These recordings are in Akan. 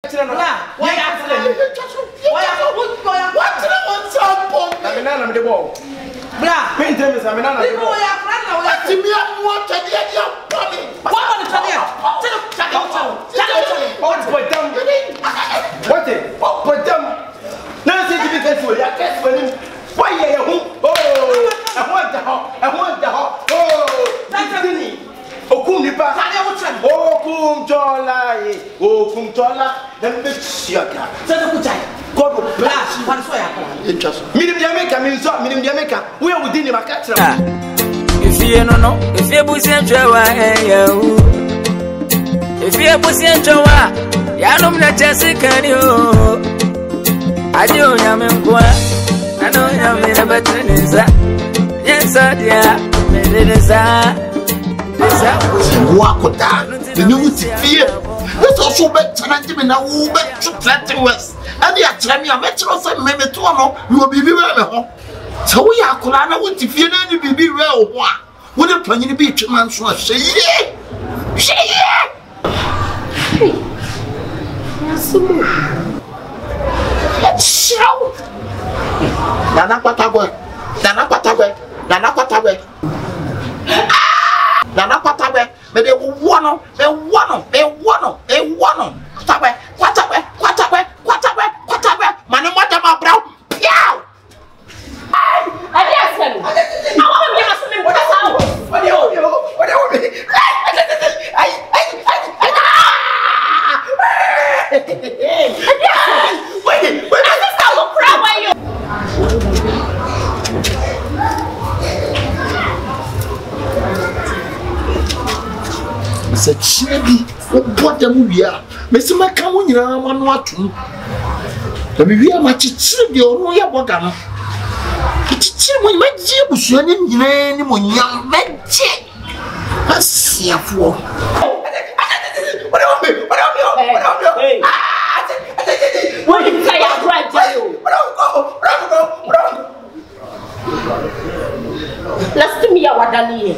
If you push and Yanum na Jessica, I do Yamqua. I know Yamin a better. Yes, dear. Walk with that. The new fear. Let's also bet tonight in a woman to Latin West. And the Academy of Metro and Memetono, you will be very home. So we are Colana with the fear and you be real one. Would a plan to be 2 months from say, yeah, say, yeah. Let's show Nana Patawe, Nana Patawe, Nana Patawe. Nana Patawe, but they one, they one, Quatawe, Manamata Brown, Piao. I want to be a swimming pool. What do you Mr. Chinabi, what the movie are? Mr. Macaron, you are one what to. Let me hear my children, or your bottom. It's my dear Bushon in any more young men. I see a fool. What did you say? I'm right to you. Let's do me a wadani.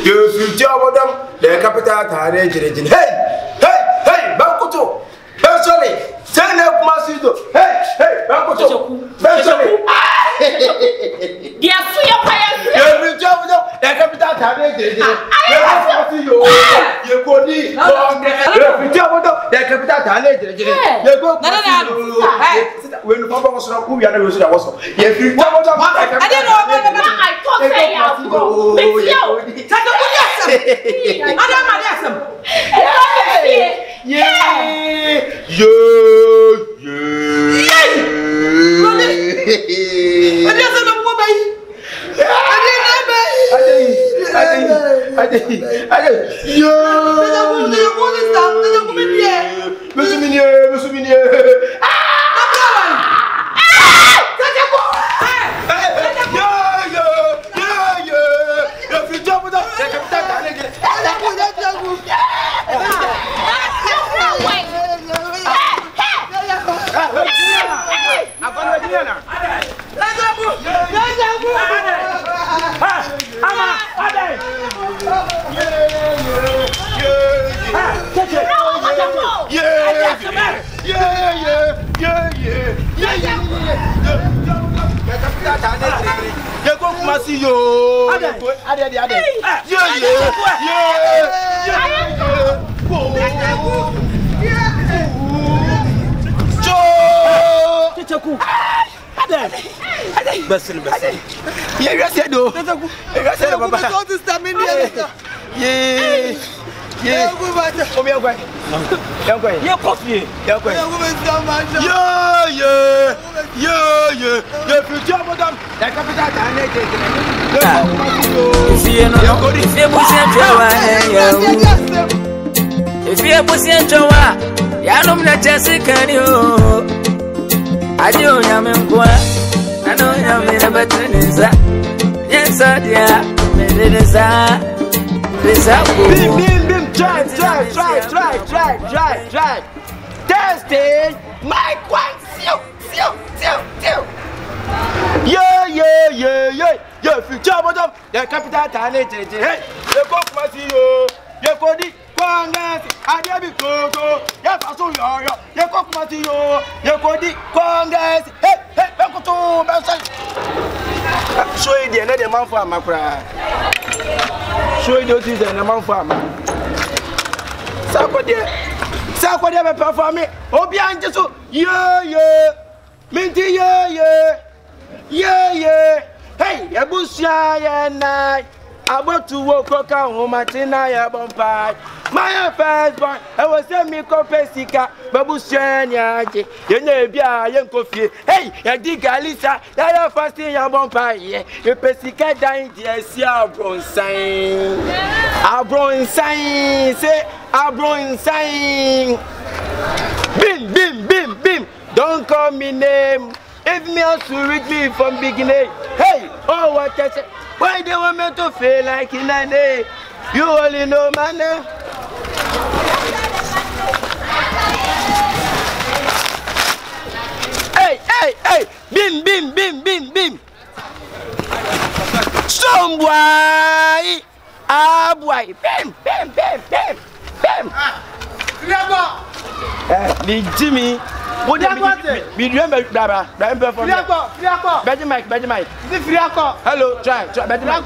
You should job them, the capital. Hey, Bankuto, Benson, send up Masito. Hey, Bankuto, Benson. Yes, we are paying. You job them, the capital. You go deep. You job them, the capital. You go. When Papa was not who you are, was if you tell them, I didn't know. I thought they have to go. If you push and Joa, Yanum na Jessica, I do Yamqua. I know Yamin a better. Yes, dear. Try. Testing. Mike one, seal. Yeah. Your future bottom, the capital town. Hey, you go for you. You go di Congress. I dey be go. You pass on your. You go for you. You go di Congress. Hey, go to Belsa. Show you the man for my cry. Show you those things and the man for me. Sakode be perform me. Obi anje so. Yeah. Minti yeah. Hey, Yabusia ya nai. About to walk home Martina ya bompai. My first born, I was send me Copesica, Babusia yaje. You know bia yen coffee. Hey, ya diga Lisa, ya fasting ya bompai. You Pesica dying dear see abron sign. Say abron sign. Bim. Don't call me name. If me also read me from beginning. Hey, oh what I say. Why they want me to feel like in a day? You only know my name. Hey, bim. Some boy, boy, bim. Jimmy. What do you want? We remember Baba. Betty Mike. Hello, try. Betty Mike.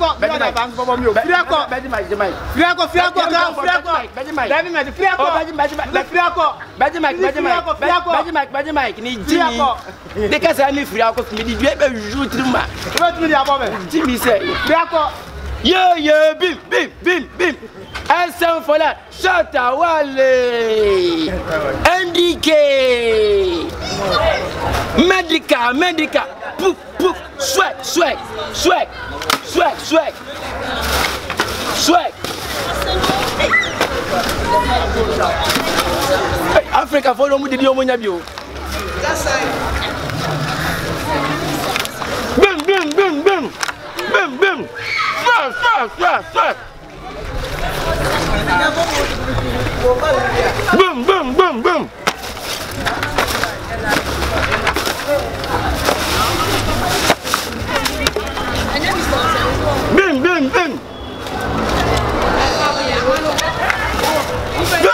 Yeah, bim. And some for that. Shut Wale. NDK. Medica. Poop. Swag. Hey, Africa follow me the Diomonia Bio. Bim. Swag. Boom. Bim.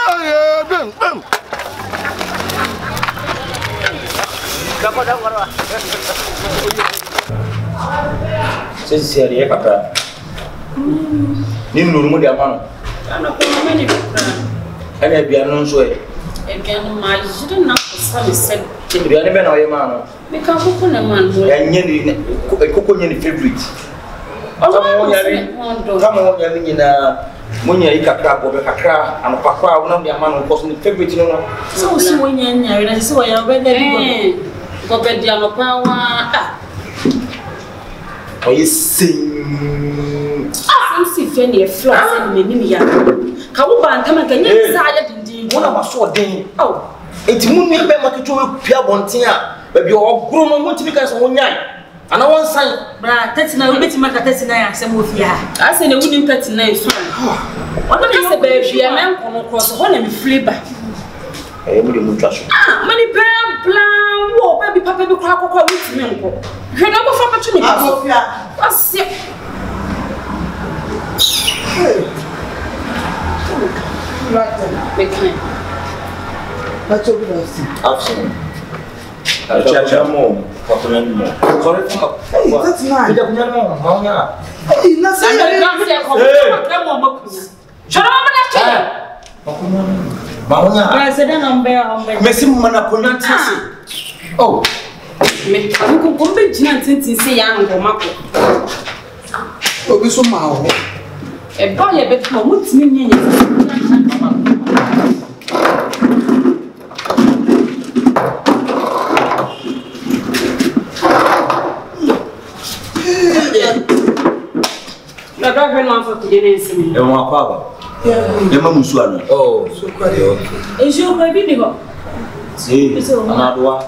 Yeah, bim. Sisi ya kaka. Nini nurumu dia mano? Ana ko mani bukra. Ana biano nso e. E biano ma jiru na ko sabe se. Biano be na oye mano. Me ka ko na man mo. Ya nyeni koko nyeni favorite. Kama wonya ni nyina munya ikakra bo be kakra anopakwa wona dia mano ko so ni favorite no. So si wonya nyare na si woya be da bi go be dia no pa wa. Oye sing. Si feni e flow se ni mi ya. Ka wo ban kama ka nyɛ sa ya dindin. Wona maso den. Enti munni be maketo we pia bonten a ba bi ogro no mutimi kan so wonyan. Ana won san bra 39 we beti maka 39 ya se mo fia. Ase na wuni 39 so. Ona ka se ba bia men kono cross ho na mi flavor. Mu de mu twa so. Mani plan wo ba bi papa bi kwa akokwa wutimi nko. Hwe na go fa pa tumi ka. Ase That's all good. Absolutely. Mo. Sorry for hey, that's nice. Hey, that's oh. Me ko be jina tintin se ya ngo mako. Obi so ma ho. E ba ye be ko mutimi nyenye. La dog no for today nsimi. E won akwa ba. E ma musu ana. Oh, so kwari okay. E jo ko bi ni ho. Si, anadwa.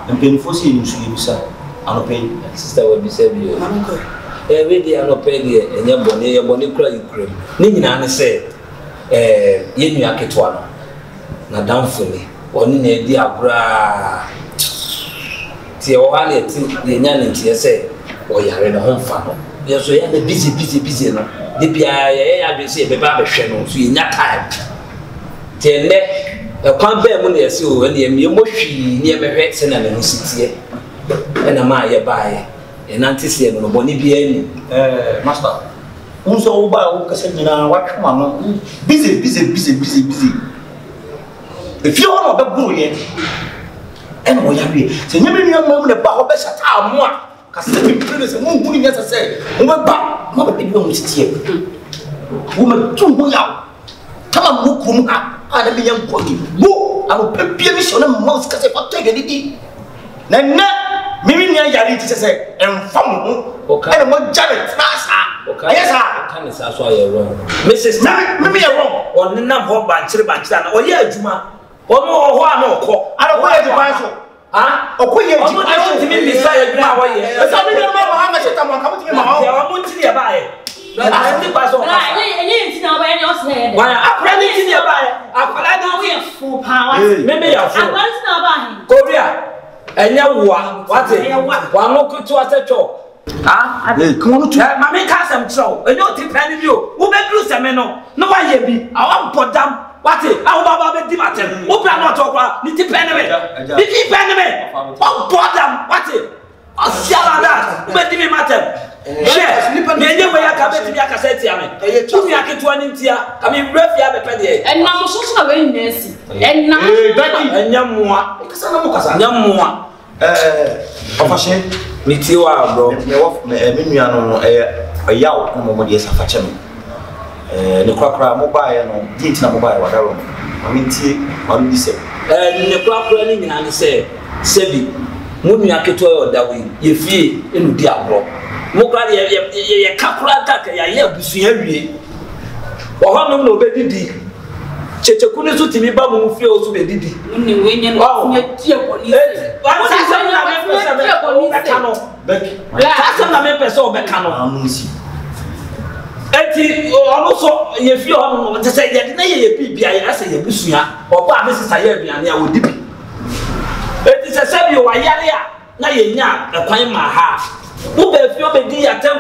Mpeni fosi ni musu yibisa. Anope sister will be said you. Every day anope de enye boni kura Ukraine. Ni nyina ne se yenu aketwa no. Na damfuni. Oni na edi agura. Ti o ha na ti de nya ne ti se o yare na homfa no ye so ya na busy no de bia ye ya be se be ba be hwe no so ye nya time tene e kwan ba mu na ye se o ne me mo hwi ne me hwe se na me no sitie e na ma ye ba ye e na ntise no boni bia ni master unso wo ba wo kase nyina wa twema no busy if you want to go here and wo yare se nyame nua mu ne ba ho be shata amu a kase me pere se mo hu ni nyasa se mo be ba mo be bi mo sitie wo me tu ho ya kama mo krum ha ana me yan ko ni bo anu pepie mi so na mo kase fa tege didi na mimi ni yare ti se enfam ho ana mo jare trasa yes sir kan sa so aye wrong Mrs. mimi ya wrong on na ho ba nchire na o ye adwuma omo ho a na okọ ana ko ye dubai so ha okoye dubai so timi misa ye dwuma wa ye e sa mi ni ma ha ma cheta mo ka mo timi ma ho ya wa mo ntini ya ba ye a ti pa so ye ntini na ba ye ni o se ye de wa akra ni ntini ya ba ye akwala na we fu pa wa meme ya fu akwala ntini na ba he korea enya wa wate wa mo kutu asecho ah come on to mama ka sam tro enyo ti pani bi o wo be dru seme no no wa ye bi awa mpodam wate awo baba be di matem wo bra no to kwa ni ti pani me ni ti pani me o bodam wate asiala da be di me matem she me nye we ya ka be ti aka seti ame tu ya ketu ani ntia ka me refia be pede enna mo so so we nesi enna enyamua kasa na mo kasa nyamua ofashe mitiwa bro me nua no yawo no mo de safa che no ne kwakra mo bae no date na mo bae wadaro amintie wanu dise ne kwakra ni nyina ne se sebi mo nua keto yo dawe ye fie enu di agro mo kra ye kakra kaka ya ye abusu ya wie wo ho no obedidi checheku ne so timi ba mo fie o so bedidi ni we nya no nya tie police wa ti se na me pese be kano ta na me pese o be kano amunsi eti ono so ye fie ho no te se ye na ye bibia ye ase ye busua oba me sisa ye aduane a odibi eti se se bi o wayare a na ye nya ekwan ma ha wo be fie o be di yatem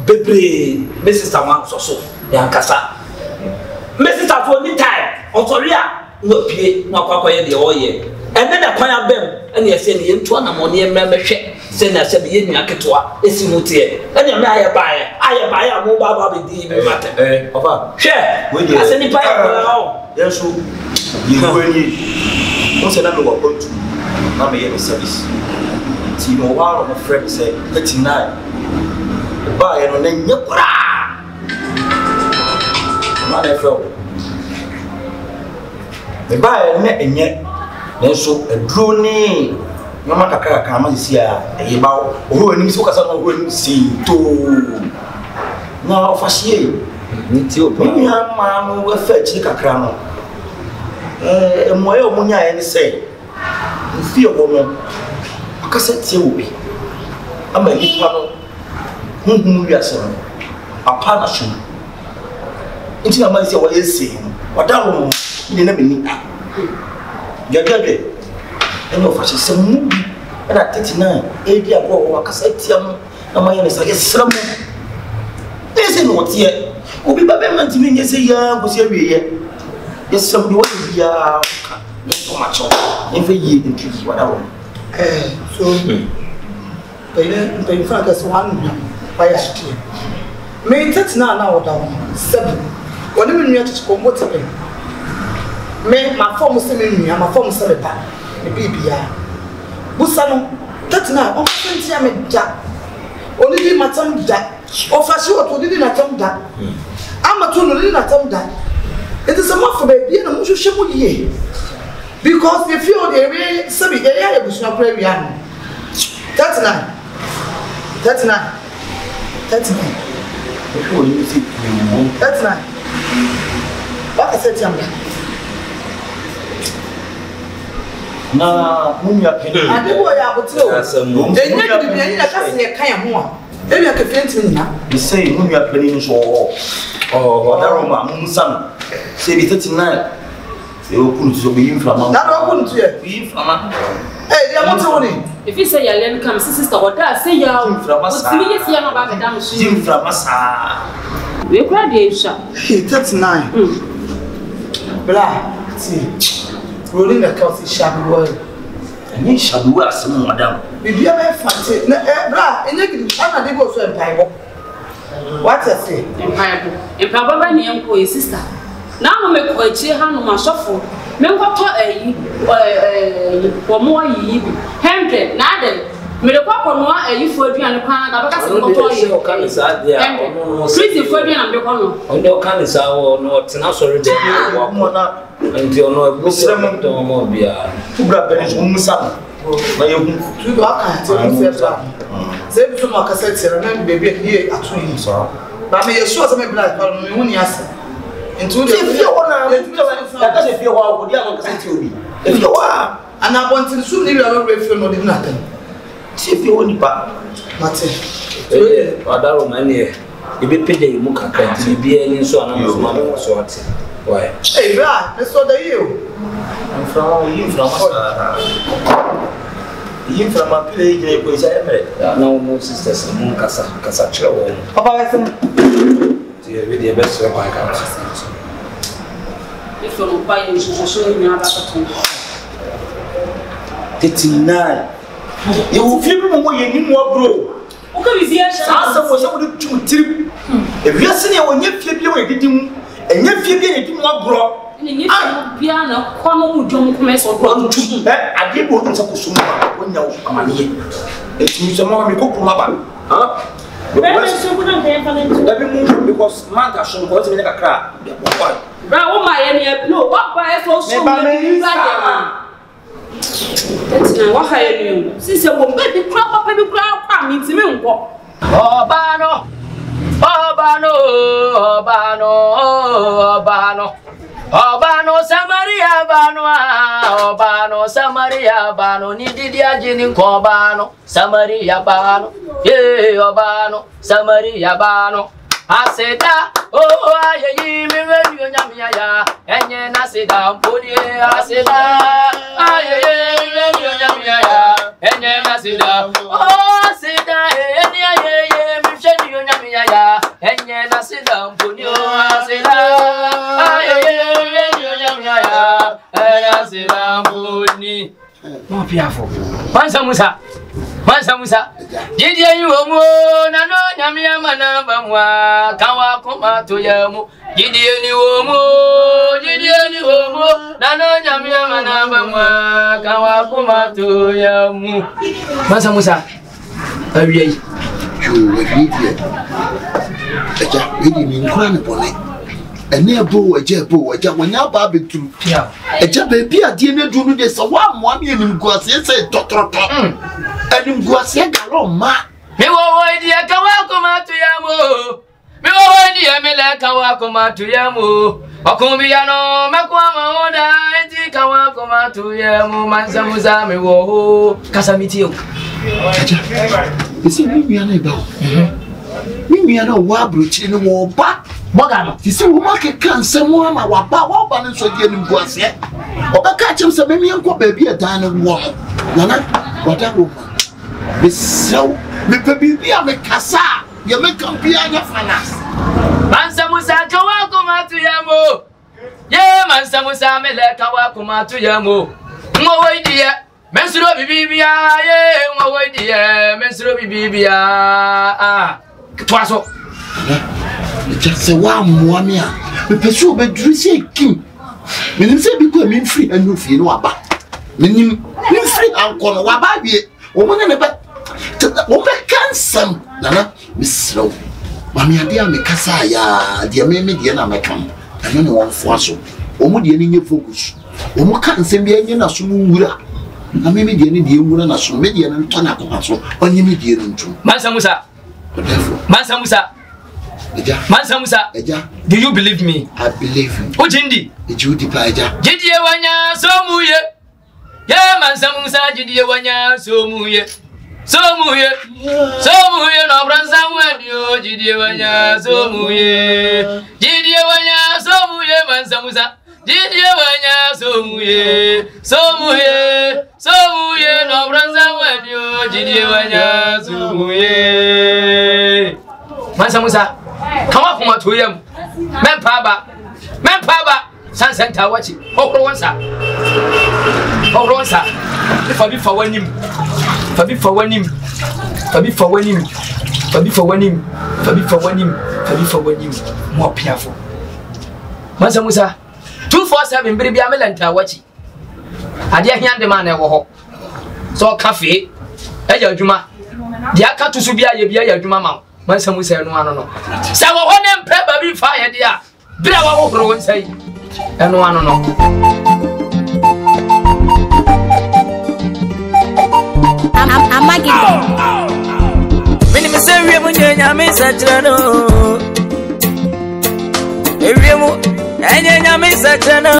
bebre me sisa wan so ya nkasa Mrs. Afo ni time otori a no pie na kwakoye de oye ene na kwan abem ene ese ne yentu na mo ne mmehwe se na se be yenu aketoa esi mutie ene me aye baaye a mo ba be di be mate ofa hwe ase ni pa ya o yenso yewani o se na me wo kontu na me ye service ti no wa no friend say 39 baaye no na nyekura ma na fro me bae ne enye nenso aduro ni mama kakra ka ma si a e ba o ni so kasa no o ni si to na ofashie ni ti o pa ni ma no we fa chi kakra no moyo mo nya e ni sei fi o no akasa tie obi ama ni pa no hu wi ase no apa na shu nti na ma si wa ese wadalo ni na meni gagade eno fa se mu na 39 edi agbo wa kasa tiam na ma yene sa yesram ese no tie obi ba be man timi nye se ya go se wiye yesram bi wa bia ni to ma cho en fe yi nti wadalo so pe fa ka so wan pa ya tie me 39 na wadalo 7 woni me nua tete ko motipe me ma form se me nua ma form se be pa e bibia busa no 39 o senti am da oni di matam da o fa shi o to di na tam da ama to no di na tam da it is a mafo be bia na mo hwehwe mo ye because if you the way se be ya ya busu na pra wi an 39 o ni si that's not what I said to him na munya peni adebo ya botro asem enye bibia ni na kase ye kan ho a ebi akafenti ni na we say munya peni nso wadaro ma munsan se bi 39 se o kunu so bi inflama na ro kun tu ye bi inflama Hey, they are not only. If you say your land comes, sister, what does say ya? What's the biggest year about the damn Jim from Massa. We cried the shop. Hey, 39. Blah, see. Rolling the cows is shabby boy. And you shall do us, madam. If you ever fancy, blah, and you can they go so empire. What I say? Empire. And Papa name for his sister. Now I make a cheer hand my shuffle. Men what for more ye. 100, nada. Me the papa no a you for you and the pan that because of what you can is out there. Pretty for you and the corner. On the can is our not now sorry there. Until no Muslim to Mobia. Two brothers, Musa. My young two can't say to my cassette, and baby here at twin, sir. But may assure some black on yes. Into the if you are, would you have cassette? If you are, and I want to soon leave your refuse or nothing. See if you only back. That's it. Father, my near. If you pay the Muka, you be any so and so. Why? Hey, right, let's order you. I'm from you from a play, which I met. No sisters, Cassacho. Papa, I think the best of my country. If you're not buying, you should show me about 39. You will feel more than more, bro. Okay, is here. Somebody to trip. If you're sitting on your feel, you did him, and your feel more, bro. Piano, come don't commence or run to I did what to when you are money. It's me some more cook from huh? Every move because Manta should go to make a crap. Bravo, my any no, what by so that's not what I knew. Since I won't bet the crop up and the crowd coming to me. Oh, Bano, oh, Bano, oh, Bano, oh, Bano. Obano Samaria Bano, Obano Samaria Bano, Nidia Jinin Cobano, Samaria Bano, ye Obano, Samaria Bano. I said, oh, I am Yamia, and then I said, Pudi, I said, I am Yamia, and then I said, oh, I said, I am Yamia, and then I said, Pudi, I said, no piafo. Mansa Musa. Did you na no nyamia manamba mwa kawa koma to yamu. Did you na no nyamia manamba mwa kawa koma to yamu. Mansa Musa. Awie. You will leave here. Eja, we ni nkwa ne bole. Ene ebo waja wanya ba betu. Eja baby adie ne dunu de so wa mo am yenim guase se totroto. Enim guase galo ma. Me wo idea ka wa koma to yamo. Me wo idea me le ka wa koma to yamo. Okumbi ya no makwa ma oda enti ka wa koma to yamo. Mansa Musa me wo kasamiti o. Eja. Isi mi ya na ba. Mi ya na wa brochi ni wo ba. Bogano, you see, we make cancer more. My wapa, and so get him go as yet. Or catch him some baby and go baby a dining wall. Nana, whatever. Miss so, me baby, I'm a cassa. You make come behind your finance. Mansa Musa, Kawakuma to Yamo. Yeah, Mansa Musa, me let Kawakuma to Yamo. No idea. Mensuro Bibia, yeah, no idea. Mensuro Bibia. Ah, Twaso. Just say one more me. Me pursue be dressy king. Me nim say because me free and you feel no aba. Me free and kono wa ba wie. O mo na be cancel. Nana, me slow. Mami ade me kasa ya, de me de na me kan. Eno ne won fo aso. O mo de ni nye focus. O mo kan se bi enye na so mu wura. Na me de ni de wura na so me de na to na ko so. Onye me de ntu. Mansa Musa. Mansa Musa. Mansa Musa, do you believe me? I believe you. Ujindi. Judy Paja. Jidie wanya somuye. Yeah, Mansa Musa, Jidie wanya somuye. Somuye no branza wenyo. Jidie wanya somuye. Jidie wanya somuye Mansa Musa. Jidie wanya somuye. Somuye jidi wanya zumuye Mansa Musa kama kuma toyam mempa ba san center wachi okro wansa fabi fa wanim mo piafo Mansa Musa 247 biri bia melanta wachi ade ahiande ma na ewo ho so cafe eya adwuma dia ka to so bia ye bia ya adwuma ma Mansa Musa no ano no sa wo ho ne mpe ba bi fa ye dia bira wa wo horo wonsai eno ano no Amagido mini me se wie mu nyanya me satrano ewie mu enya nya me satrano